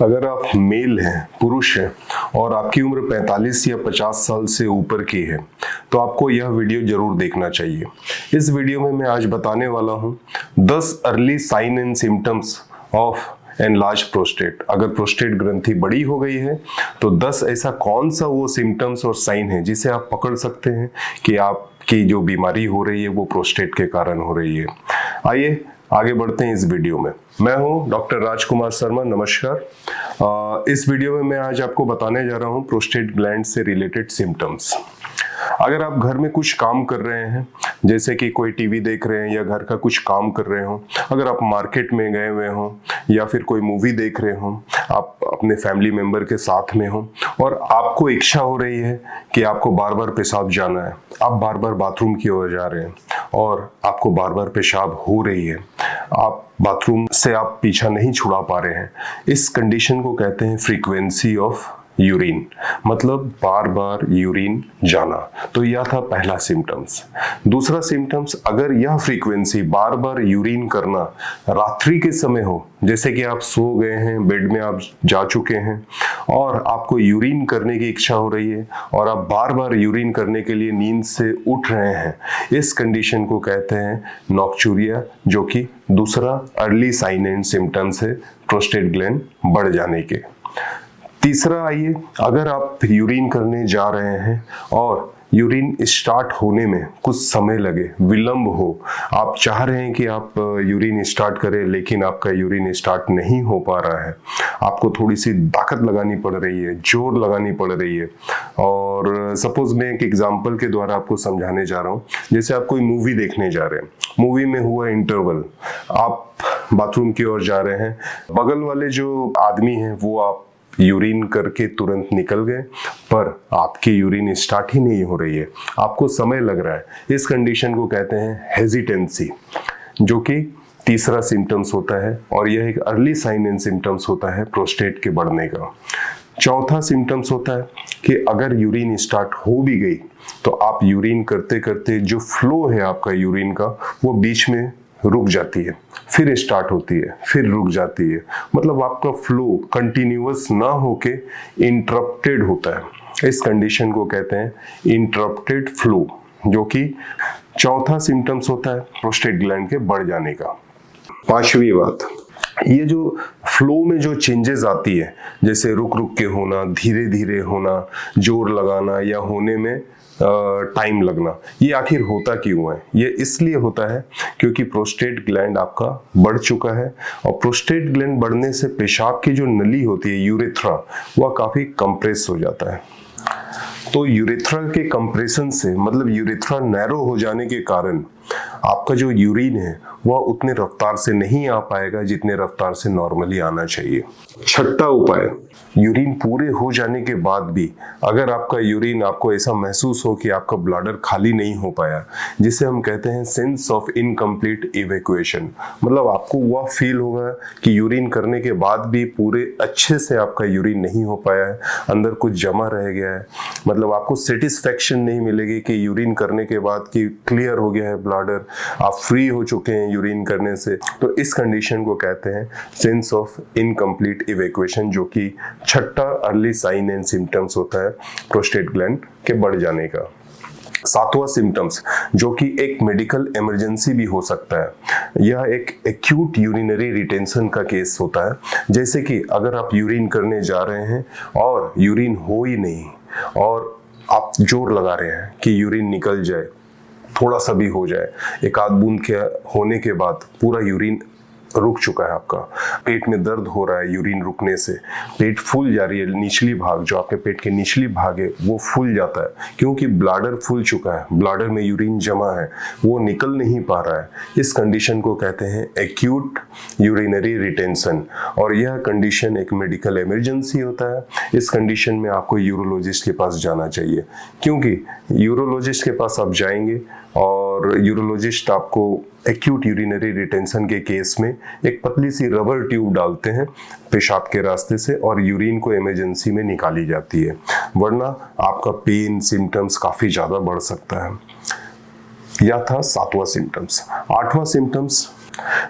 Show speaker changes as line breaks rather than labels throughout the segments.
अगर आप मेल हैं, पुरुष हैं और आपकी उम्र 45 या 50 साल से ऊपर की है तो आपको यह वीडियो जरूर देखना चाहिए। इस वीडियो में मैं आज बताने वाला हूं 10 early sign and symptoms of enlarge prostate. अगर प्रोस्टेट ग्रंथि बड़ी हो गई है तो 10 ऐसा कौन सा वो सिम्टम्स और साइन है जिसे आप पकड़ सकते हैं कि आपकी जो बीमारी हो रही है वो प्रोस्टेट के कारण हो रही है। आइए आगे बढ़ते हैं इस वीडियो में। मैं हूं डॉक्टर राजकुमार शर्मा, नमस्कार। इस वीडियो में मैं आज आपको बताने जा रहा हूं प्रोस्टेट ग्लैंड से रिलेटेड सिम्टम्स। अगर आप घर में कुछ काम कर रहे हैं, जैसे कि कोई टीवी देख रहे हैं या घर का कुछ काम कर रहे हो, अगर आप मार्केट में गए हुए हो या फिर कोई मूवी देख रहे हो, आप अपने फैमिली मेंबर के साथ में हो और आपको इच्छा हो रही है कि आपको बार बार पेशाब जाना है, आप बार बार बाथरूम की ओर जा रहे हैं और आपको बार बार पेशाब हो रही है, आप बाथरूम से आप पीछा नहीं छुड़ा पा रहे हैं, इस कंडीशन को कहते हैं फ्रीक्वेंसी ऑफ यूरिन, मतलब बार बार यूरिन जाना। तो यह था पहला सिम्टम्स। दूसरा सिम्टम्स, अगर यह फ्रीक्वेंसी बार बार यूरिन करना रात्रि के समय हो, जैसे कि आप सो गए हैं, बेड में आप जा चुके हैं और आपको यूरिन करने की इच्छा हो रही है और आप बार बार यूरिन करने के लिए नींद से उठ रहे हैं, इस कंडीशन को कहते हैं नॉक्चूरिया, जो कि दूसरा अर्ली साइन एंड सिम्टम्स है प्रोस्टेट ग्लैंड बढ़ जाने के। तीसरा, आइए, अगर आप यूरिन करने जा रहे हैं और यूरिन स्टार्ट होने में कुछ समय लगे, विलंब हो, आप चाह रहे हैं कि आप यूरिन स्टार्ट करें लेकिन आपका यूरिन स्टार्ट नहीं हो पा रहा है, आपको थोड़ी सी ताकत लगानी पड़ रही है, जोर लगानी पड़ रही है। और सपोज मैं एक एग्जांपल के द्वारा आपको समझाने जा रहा हूँ। जैसे आप कोई मूवी देखने जा रहे हैं, मूवी में हुआ इंटरवल, आप बाथरूम की ओर जा रहे हैं, बगल वाले जो आदमी हैं वो आप यूरिन करके तुरंत निकल गए, पर आपकी यूरिन स्टार्ट ही नहीं हो रही है, आपको समय लग रहा है। इस कंडीशन को कहते हैं हेजिटेंसी, जो कि तीसरा सिम्टम्स होता है और यह एक अर्ली साइन एंड सिम्टम्स होता है प्रोस्टेट के बढ़ने का। चौथा सिम्टम्स होता है कि अगर यूरिन स्टार्ट हो भी गई तो आप यूरिन करते करते जो फ्लो है आपका यूरिन का वो बीच में रुक जाती है, फिर स्टार्ट होती है, फिर रुक जाती है, मतलब आपका फ्लो कंटिन्यूअस ना होके इंटरप्टेड होता है। इस कंडीशन को कहते हैं इंटरप्टेड फ्लो, जो कि चौथा सिम्टम्स होता है प्रोस्टेट ग्लैंड के बढ़ जाने का। पांचवी बात, ये जो फ्लो में जो चेंजेस आती है, जैसे रुक रुक के होना, धीरे धीरे होना, जोर लगाना या होने में टाइम लगना, ये आखिर होता क्यों है? ये इसलिए होता है क्योंकि प्रोस्टेट ग्लैंड आपका बढ़ चुका है और प्रोस्टेट ग्लैंड बढ़ने से पेशाब की जो नली होती है, यूरेथ्रा, वह काफी कंप्रेस हो जाता है। तो यूरेथ्रा के कंप्रेशन से, मतलब यूरेथ्रा नैरो हो जाने के कारण आपका जो यूरिन है वह उतने रफ्तार से नहीं आ पाएगा जितने रफ्तार से नॉर्मली आना चाहिए। छठा उपाय, यूरिन पूरे हो जाने के बाद भी अगर आपका यूरिन, आपको ऐसा महसूस हो कि आपका ब्लैडर खाली नहीं हो पाया, जिसे हम कहते हैं सेंस ऑफ इनकम्प्लीट इवैक्यूएशन, मतलब आपको वह फील होगा कि यूरिन करने के बाद भी पूरे अच्छे से आपका यूरिन नहीं हो पाया है, अंदर कुछ जमा रह गया है, मतलब आपको सेटिस्फेक्शन नहीं मिलेगी कि यूरिन करने के बाद कि क्लियर हो गया है ब्लैडर, आप फ्री हो चुके हैं यूरिन करने से। तो इस कंडीशन को कहते हैं सेंस ऑफ इनकम्प्लीट इवैक्यूएशन, जो कि छठा अर्ली साइन एंड सिम्टम्स होता है प्रोस्टेट ग्लैंड के बढ़ जाने का। सातवां सिम्टम्स, जो कि एक मेडिकल इमरजेंसी भी हो सकता है, यह एक एक्यूट यूरिनरी रिटेंशन का केस होता है। जैसे कि अगर आप यूरिन करने जा रहे हैं और यूरिन हो ही नहीं और आप जोर लगा रहे हैं कि यूरिन निकल जाए, थोड़ा सा भी हो जाए, एक आध बूंद के होने के बाद पूरा यूरिन रुक चुका है, आपका पेट में दर्द हो रहा है यूरिन रुकने से, पेट फूल जा रही है, निचली भाग जो आपके पेट के निचली भाग है वो फूल जाता है क्योंकि ब्लैडर फूल चुका है, ब्लैडर में यूरिन जमा है, वो निकल नहीं पा रहा है। इस कंडीशन को कहते हैं एक्यूट यूरिनरी रिटेंशन और यह कंडीशन एक मेडिकल इमरजेंसी होता है। इस कंडीशन में आपको यूरोलॉजिस्ट के पास जाना चाहिए, क्योंकि यूरोलॉजिस्ट के पास आप जाएंगे और यूरोलॉजिस्ट आपको एक्यूट यूरिनरी रिटेंशन के केस में एक पतली सी रबर ट्यूब डालते हैं पेशाब के रास्ते से और यूरिन को इमरजेंसी में निकाली जाती है, वरना आपका पेन सिम्टम्स काफी ज्यादा बढ़ सकता है। यह था सातवां सिम्टम्स। आठवां सिम्टम्स,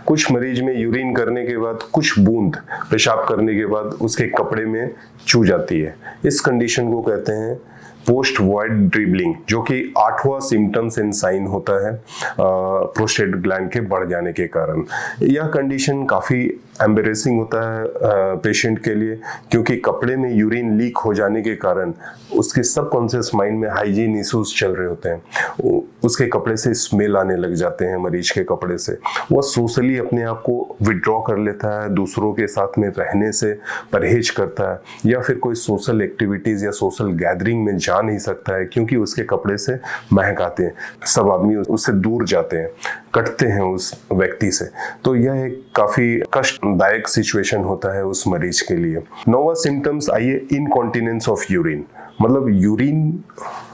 कुछ मरीज में यूरिन करने के बाद कुछ बूंद पेशाब करने के बाद उसके कपड़े में चू जाती है। इस कंडीशन को कहते हैं पोस्ट वॉइड ड्रिबलिंग, जो कि 8वां सिम्टम्स एंड साइन होता है प्रोस्टेट ग्लैंड के बढ़ जाने के कारण। यह कंडीशन काफ़ी एम्बेरेसिंग होता है पेशेंट के लिए, क्योंकि कपड़े में यूरिन लीक हो जाने के कारण उसके सबकॉन्शियस माइंड में हाइजीन इश्यूज चल रहे होते हैं। उसके कपड़े से स्मेल आने लग जाते हैं मरीज के कपड़े से। वह सोशली अपने आप को विड्रॉ कर लेता है, दूसरों के साथ में रहने से परहेज करता है, या फिर कोई सोशल एक्टिविटीज़ या सोशल गैदरिंग में जा नहीं सकता है, क्योंकि उसके कपड़े से महक आते हैं। सब आदमी उससे दूर जाते हैं, कटते हैं उस व्यक्ति से। तो यह एक काफ़ी कष्टदायक सिचुएशन होता है उस मरीज के लिए। 9वां सिम्टम्स आइए इनकॉन्टिनेंस ऑफ यूरिन, मतलब यूरिन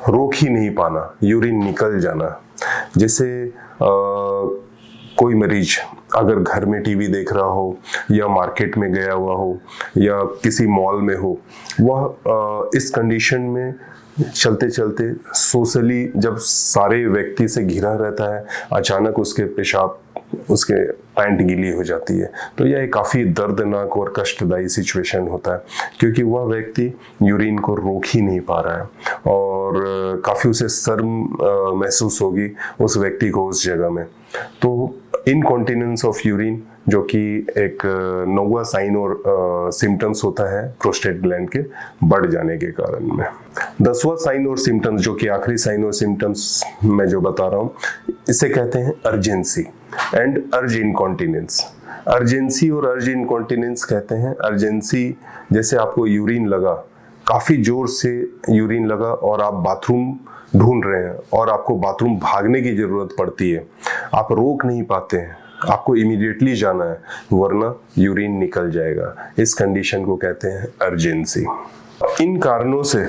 रोक ही नहीं पाना, यूरिन निकल जाना। जैसे कोई मरीज अगर घर में टीवी देख रहा हो या मार्केट में गया हुआ हो या किसी मॉल में हो, वह इस कंडीशन में चलते चलते सोशली जब सारे व्यक्ति से घिरा रहता है, अचानक उसके पेशाब, उसके पैंट गीली हो जाती है, तो यह काफ़ी दर्दनाक और कष्टदायी सिचुएशन होता है, क्योंकि वह व्यक्ति यूरिन को रोक ही नहीं पा रहा है और काफ़ी उसे शर्म महसूस होगी उस व्यक्ति को उस जगह में। तो इनकॉन्टिनेंस ऑफ यूरिन, जो कि एक 9वां साइन और सिम्टम्स होता है प्रोस्टेट ग्लैंड के बढ़ जाने के कारण में। 10वां साइन और सिम्टम्स, जो कि आखिरी साइन और सिम्टम्स मैं जो बता रहा हूँ, इसे कहते हैं अर्जेंसी एंड अर्ज इनकॉन्टिनेंस। अर्जेंसी और अर्ज इनकॉन्टिनेंस कहते हैं, अर्जेंसी जैसे आपको यूरिन लगा, काफ़ी जोर से यूरिन लगा और आप बाथरूम ढूंढ रहे हैं और आपको बाथरूम भागने की ज़रूरत पड़ती है, आप रोक नहीं पाते हैं, आपको इमीडिएटली जाना है वरना यूरिन निकल जाएगा। इस कंडीशन को कहते हैं अर्जेंसी। इन कारणों से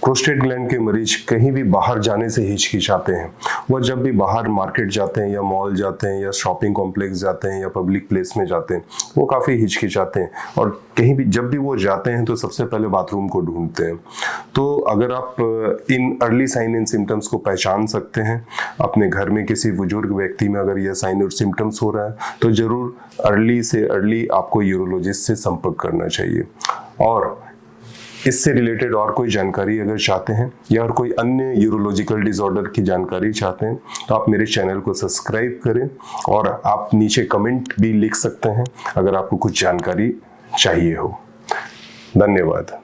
प्रोस्टेट ग्लैंड के मरीज कहीं भी बाहर जाने से हिचकिचाते हैं। वह जब भी बाहर मार्केट जाते हैं या मॉल जाते हैं या शॉपिंग कॉम्प्लेक्स जाते हैं या पब्लिक प्लेस में जाते हैं, वो काफ़ी हिचकिचाते हैं और कहीं भी जब भी वो जाते हैं तो सबसे पहले बाथरूम को ढूंढते हैं। तो अगर आप इन अर्ली साइन एंड सिम्टम्स को पहचान सकते हैं, अपने घर में किसी बुजुर्ग व्यक्ति में अगर यह साइन और सिम्टम्स हो रहा है, तो ज़रूर अर्ली से अर्ली आपको यूरोलॉजिस्ट से संपर्क करना चाहिए। और इससे रिलेटेड और कोई जानकारी अगर चाहते हैं या और कोई अन्य यूरोलॉजिकल डिसऑर्डर की जानकारी चाहते हैं, तो आप मेरे चैनल को सब्सक्राइब करें और आप नीचे कमेंट भी लिख सकते हैं अगर आपको कुछ जानकारी चाहिए हो। धन्यवाद।